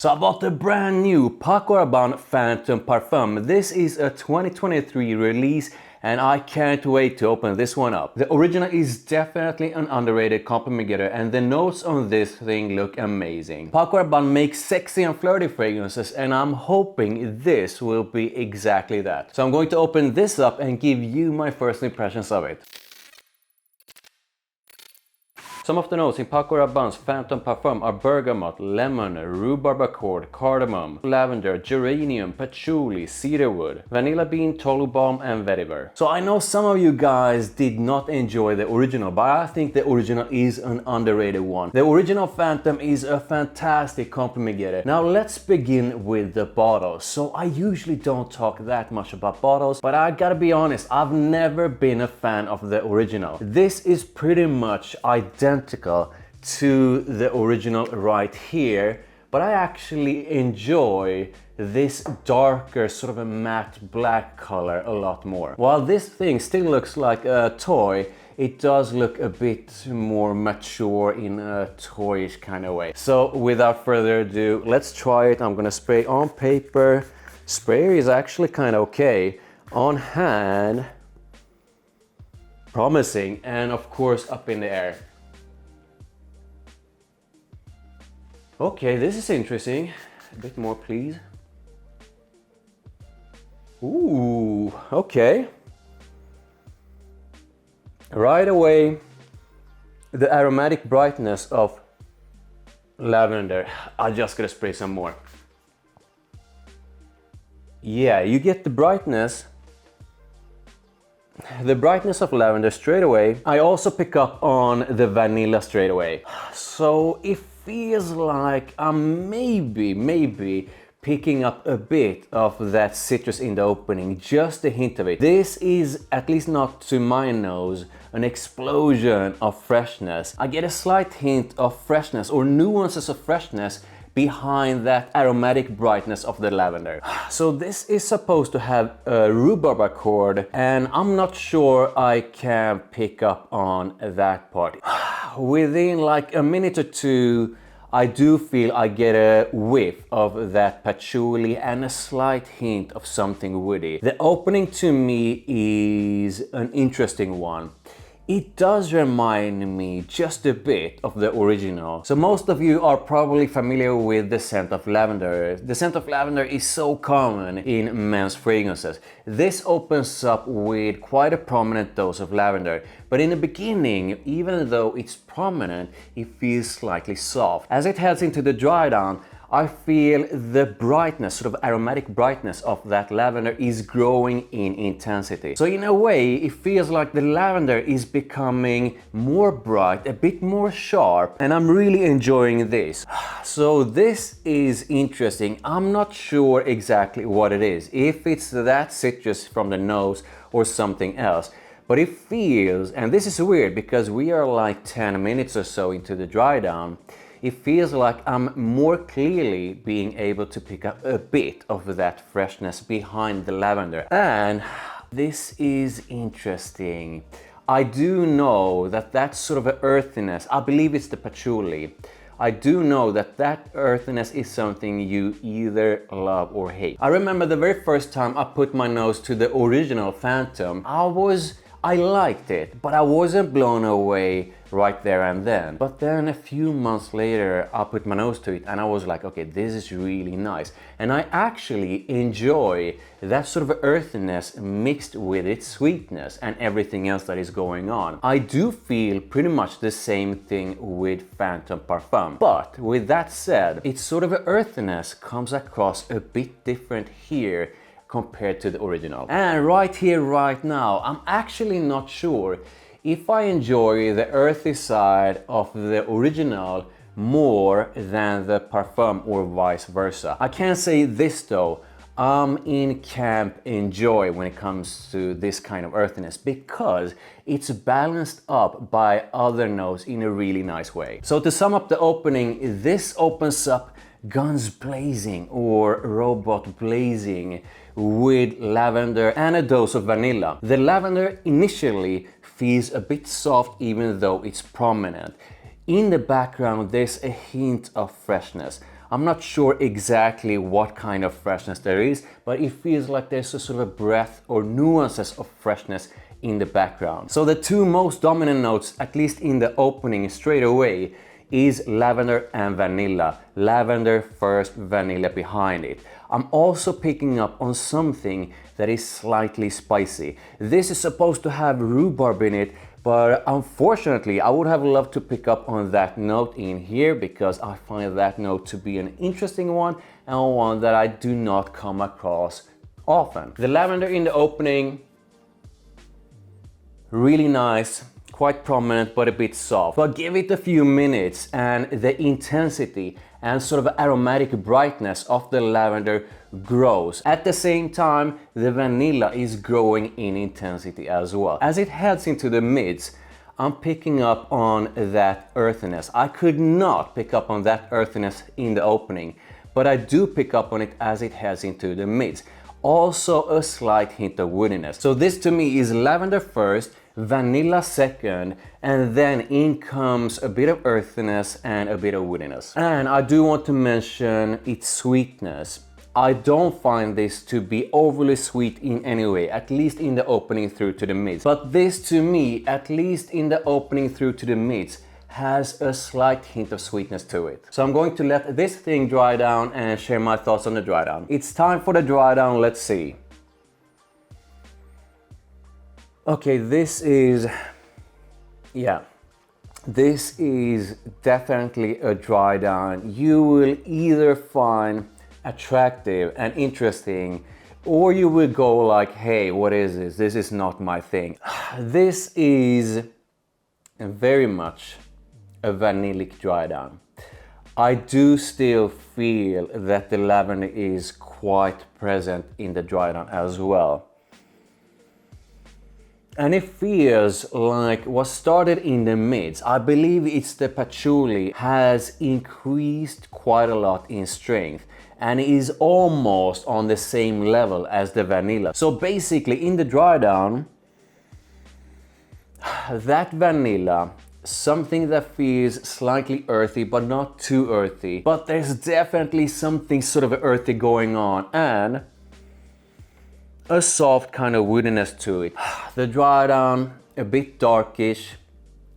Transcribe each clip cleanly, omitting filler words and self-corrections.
So I bought the brand new Paco Rabanne Phantom PARFUM. This is a 2023 release and I can't wait to open this one up. The original is definitely an underrated compliment getter and the notes on this thing look amazing. Paco Rabanne makes sexy and flirty fragrances and I'm hoping this will be exactly that. So I'm going to open this up and give you my first impressions of it. Some of the notes in Paco Rabanne's Phantom PARFUM are bergamot, lemon, rhubarb accord, cardamom, lavender, geranium, patchouli, cedarwood, vanilla bean, tolu balm and vetiver. So I know some of you guys did not enjoy the original, but I think the original is an underrated one. The original Phantom is a fantastic compliment getter. Now let's begin with the bottle. So I usually don't talk that much about bottles, but I gotta be honest, I've never been a fan of the original. This is pretty much identical to the original right here, but I actually enjoy this darker sort of a matte black color a lot more. While this thing still looks like a toy, it does look a bit more mature in a toyish kind of way. So without further ado, let's try it. I'm gonna spray on paper. Sprayer is actually kind of okay. On hand, promising, and of course up in the air. Okay, this is interesting. A bit more, please. Ooh, okay. Right away, the aromatic brightness of lavender. I'm just gonna spray some more. Yeah, you get the brightness of lavender straight away. I also pick up on the vanilla straight away. So it feels like I'm maybe picking up a bit of that citrus in the opening, just a hint of it. This is, at least not to my nose, an explosion of freshness. I get a slight hint of freshness or nuances of freshness behind that aromatic brightness of the lavender. So this is supposed to have a rhubarb accord and I'm not sure I can pick up on that part. Within like a minute or two, I do feel I get a whiff of that patchouli and a slight hint of something woody. The opening to me is an interesting one. It does remind me just a bit of the original. So most of you are probably familiar with the scent of lavender. The scent of lavender is so common in men's fragrances. This opens up with quite a prominent dose of lavender. But in the beginning, even though it's prominent, it feels slightly soft. As it heads into the dry down, I feel the brightness, sort of aromatic brightness of that lavender is growing in intensity. So in a way, it feels like the lavender is becoming more bright, a bit more sharp, and I'm really enjoying this. So this is interesting. I'm not sure exactly what it is, if it's that citrus from the nose or something else. But it feels, and this is weird because we are like 10 minutes or so into the dry down, it feels like I'm more clearly being able to pick up a bit of that freshness behind the lavender. And this is interesting. I do know that that sort of an earthiness, I believe it's the patchouli. I do know that that earthiness is something you either love or hate. I remember the very first time I put my nose to the original Phantom, I liked it, but I wasn't blown away right there and then. But then a few months later, I put my nose to it and I was like, okay, this is really nice. And I actually enjoy that sort of earthiness mixed with its sweetness and everything else that is going on. I do feel pretty much the same thing with Phantom PARFUM. But with that said, its sort of earthiness comes across a bit different here compared to the original. And right here, right now, I'm actually not sure if I enjoy the earthy side of the original more than the Parfum or vice versa. I can say this though, I'm in camp enjoy when it comes to this kind of earthiness because it's balanced up by other notes in a really nice way. So to sum up the opening, this opens up guns blazing or robot blazing with lavender and a dose of vanilla. The lavender initially feels a bit soft even though it's prominent. In the background there's a hint of freshness. I'm not sure exactly what kind of freshness there is, but it feels like there's a sort of a breath or nuances of freshness in the background. So the two most dominant notes, at least in the opening straight away, is lavender and vanilla. Lavender first, vanilla behind it. I'm also picking up on something that is slightly spicy. This is supposed to have rhubarb in it, but unfortunately I would have loved to pick up on that note in here because I find that note to be an interesting one and one that I do not come across often. The lavender in the opening, really nice, quite prominent but a bit soft. But give it a few minutes and the intensity and sort of aromatic brightness of the lavender grows. At the same time, the vanilla is growing in intensity as well. As it heads into the mids, I'm picking up on that earthiness. I could not pick up on that earthiness in the opening, but I do pick up on it as it heads into the mids. Also a slight hint of woodiness. So this to me is lavender first, vanilla second, and then in comes a bit of earthiness and a bit of woodiness. And I do want to mention its sweetness. I don't find this to be overly sweet in any way, at least in the opening through to the mids. But this to me, at least in the opening through to the mids, has a slight hint of sweetness to it. So I'm going to let this thing dry down and share my thoughts on the dry down. It's time for the dry down, let's see. Okay, this is definitely a dry down. You will either find attractive and interesting, or you will go like, hey, what is this? This is not my thing. This is very much a vanillic dry down. I do still feel that the lavender is quite present in the dry down as well. And it feels like what started in the mids, I believe it's the patchouli, has increased quite a lot in strength and is almost on the same level as the vanilla. So basically in the dry down, that vanilla, something that feels slightly earthy but not too earthy, but there's definitely something sort of earthy going on, and a soft kind of woodiness to it. The dry down, a bit darkish,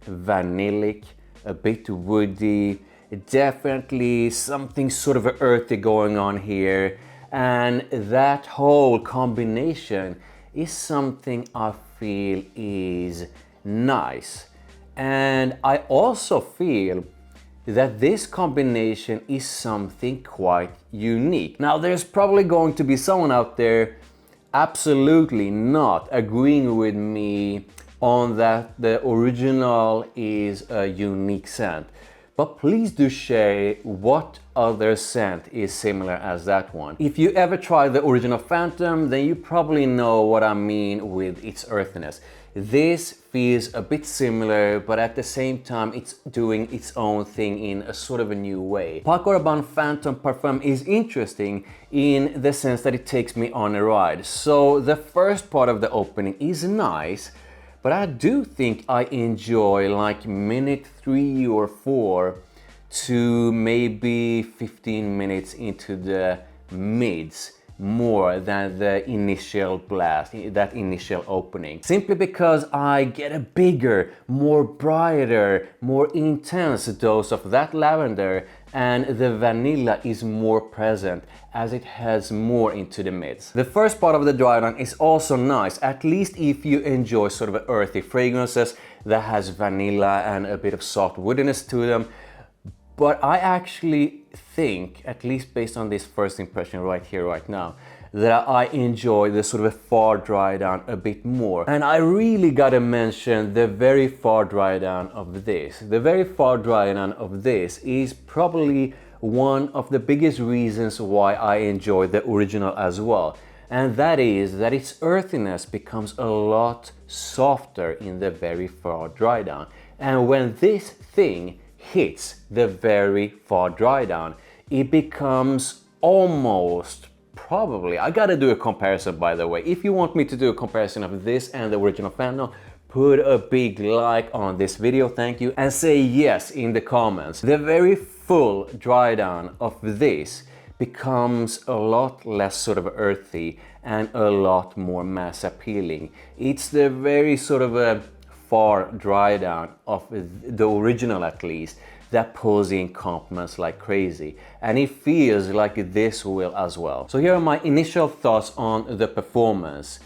vanillic, a bit woody, definitely something sort of earthy going on here, and that whole combination is something I feel is nice. And I also feel that this combination is something quite unique. Now there's probably going to be someone out there absolutely not agreeing with me on that the original is a unique scent. But please do share what other scent is similar as that one. If you ever try the original Phantom, then you probably know what I mean with its earthiness. This feels a bit similar, but at the same time it's doing its own thing in a sort of a new way. Paco Rabanne Phantom PARFUM is interesting in the sense that it takes me on a ride. So the first part of the opening is nice, but I do think I enjoy like minute 3 or 4 to maybe 15 minutes into the mids more than the initial blast, that initial opening. Simply because I get a bigger, more brighter, more intense dose of that lavender, and the vanilla is more present as it heads more into the mids. The first part of the dry down is also nice, at least if you enjoy sort of earthy fragrances that has vanilla and a bit of soft woodiness to them. But I actually think, at least based on this first impression right here, right now, that I enjoy the sort of a far dry down a bit more. And I really gotta mention the very far dry down of this. The very far dry down of this is probably one of the biggest reasons why I enjoy the original as well. And that is that its earthiness becomes a lot softer in the very far dry down. And when this thing hits the very far dry down, it becomes almost, probably, I gotta do a comparison by the way. If you want me to do a comparison of this and the original Phantom, put a big like on this video, thank you, and say yes in the comments. The very full dry down of this becomes a lot less sort of earthy and a lot more mass appealing. It's the very sort of a far dry down of the original at least that pulls in compliments like crazy, and it feels like this will as well. So here are my initial thoughts on the performance.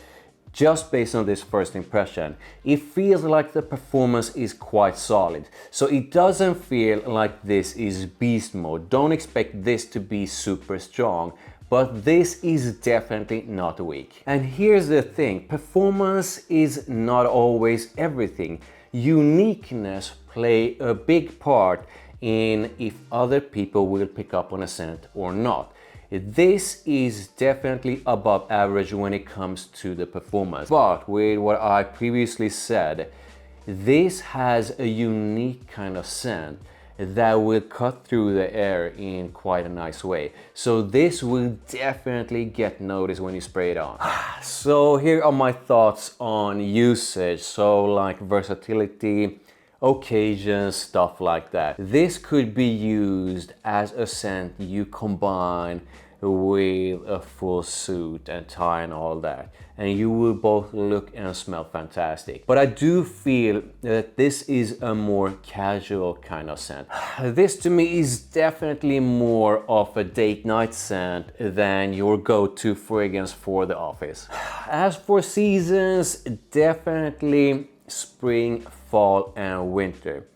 Just based on this first impression, it feels like the performance is quite solid. So it doesn't feel like this is beast mode. Don't expect this to be super strong, but this is definitely not weak. And here's the thing, performance is not always everything. Uniqueness play a big part in if other people will pick up on a scent or not. This is definitely above average when it comes to the performance. But with what I previously said, this has a unique kind of scent that will cut through the air in quite a nice way. So this will definitely get noticed when you spray it on. So here are my thoughts on usage. So like versatility, occasions, stuff like that. This could be used as a scent you combine with a full suit and tie and all that, and you will both look and smell fantastic. But I do feel that this is a more casual kind of scent. This to me is definitely more of a date night scent than your go-to fragrance for the office. As for seasons, definitely spring, fall and winter.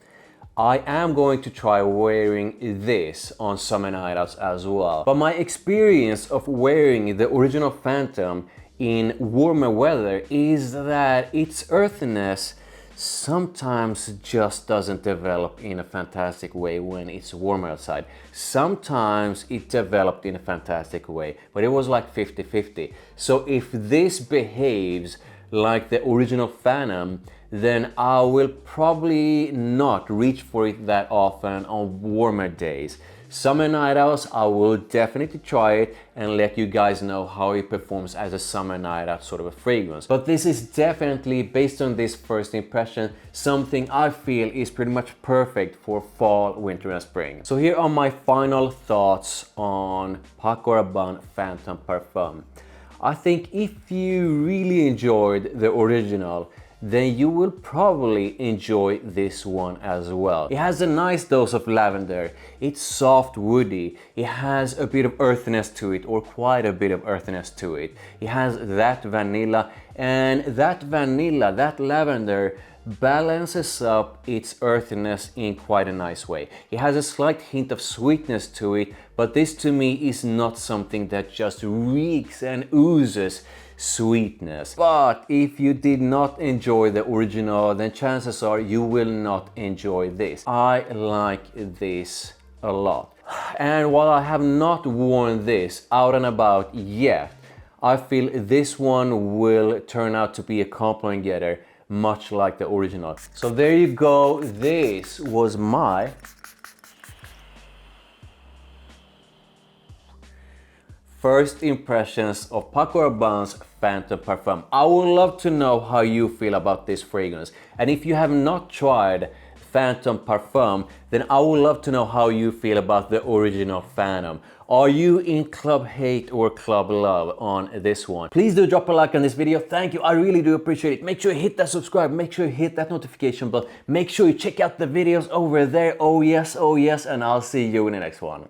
I am going to try wearing this on summer night outs as well. But my experience of wearing the original Phantom in warmer weather is that its earthiness sometimes just doesn't develop in a fantastic way when it's warmer outside. Sometimes it developed in a fantastic way, but it was like 50-50. So if this behaves like the original Phantom, then I will probably not reach for it that often on warmer days. Summer night outs, I will definitely try it and let you guys know how it performs as a summer night out sort of a fragrance. But this is definitely, based on this first impression, something I feel is pretty much perfect for fall, winter and spring. So here are my final thoughts on Paco Rabanne Phantom Parfum. I think if you really enjoyed the original, then you will probably enjoy this one as well. It has a nice dose of lavender, it's soft woody, it has a bit of earthiness to it, or quite a bit of earthiness to it. It has that vanilla, and that vanilla, that lavender, balances up its earthiness in quite a nice way. It has a slight hint of sweetness to it, but this to me is not something that just reeks and oozes sweetness. But if you did not enjoy the original, then chances are you will not enjoy this. I like this a lot. And while I have not worn this out and about yet, I feel this one will turn out to be a compliment getter, much like the original. So there you go. This was my first impressions of Paco Rabanne's Phantom Parfum. I would love to know how you feel about this fragrance. And if you have not tried Phantom Parfum, then I would love to know how you feel about the original Phantom. Are you in club hate or club love on this one? Please do drop a like on this video. Thank you, I really do appreciate it. Make sure you hit that subscribe, make sure you hit that notification bell, make sure you check out the videos over there. Oh yes, and I'll see you in the next one.